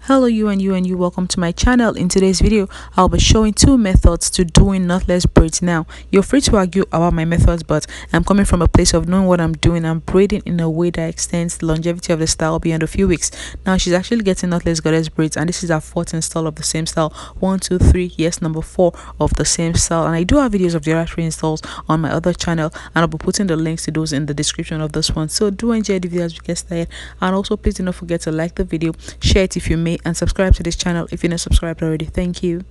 Hello you, welcome to my channel. In today's video I'll be showing two methods to doing knotless braids. Now you're free to argue about my methods, but I'm coming from a place of knowing what I'm doing. I'm braiding in a way that extends the longevity of the style beyond a few weeks. Now she's actually getting knotless goddess braids, and this is our fourth install of the same style. 1 2 3, yes, number 4 of the same style. And I do have videos of the other 3 installs on my other channel, and I'll be putting the links to those in the description of this one. So do enjoy the video as we get started, and also please do not forget to like the video, share it if you may, and subscribe to this channel if you're not subscribed already. Thank you.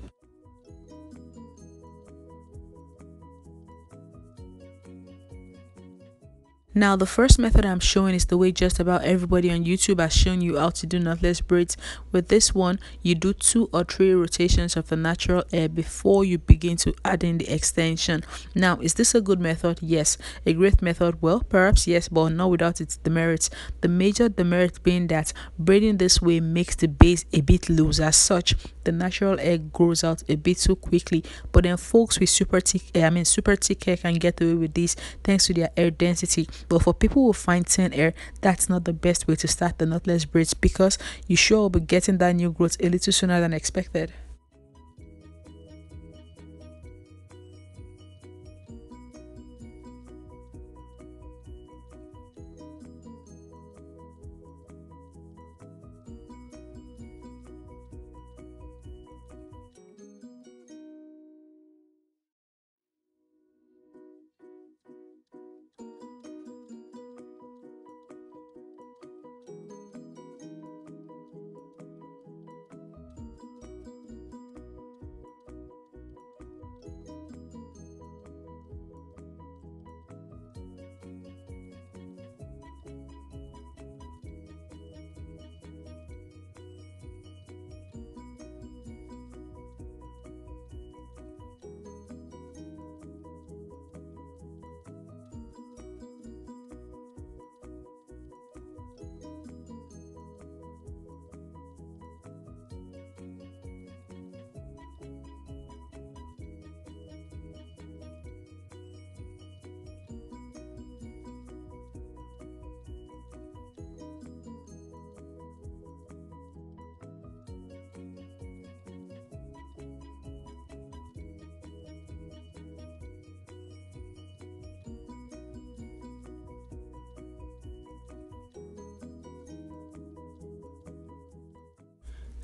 Now the first method I'm showing is the way just about everybody on YouTube has shown you how to do knotless braids. With this one, you do 2 or 3 rotations of the natural hair before you begin to add in the extension. Now, is this a good method? Yes. A great method? Well, perhaps yes, but not without its demerits. The major demerit being that braiding this way makes the base a bit loose. As such, the natural hair grows out a bit too quickly. But then folks with super thick hair can get away with this thanks to their hair density. But for people who find thin hair, that's not the best way to start the knotless braids, because you sure will be getting that new growth a little sooner than expected.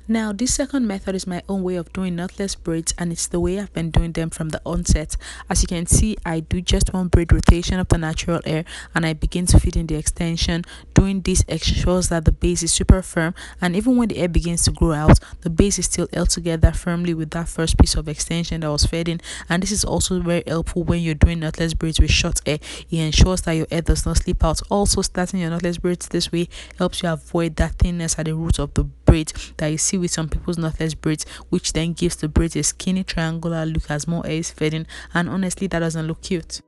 Now this second method is my own way of doing knotless braids, and it's the way I've been doing them from the onset. As you can see, I do just 1 braid rotation of the natural hair and I begin to feed in the extension. Doing this ensures that the base is super firm, and even when the hair begins to grow out, the base is still held together firmly with that first piece of extension that was fed in. And this is also very helpful when you're doing knotless braids with short hair. It ensures that your hair does not slip out. Also, starting your knotless braids this way helps you avoid that thinness at the root of the braid that you see with some people's knotless braids, which then gives the braids a skinny triangular look as more hair is fed in, and honestly that doesn't look cute.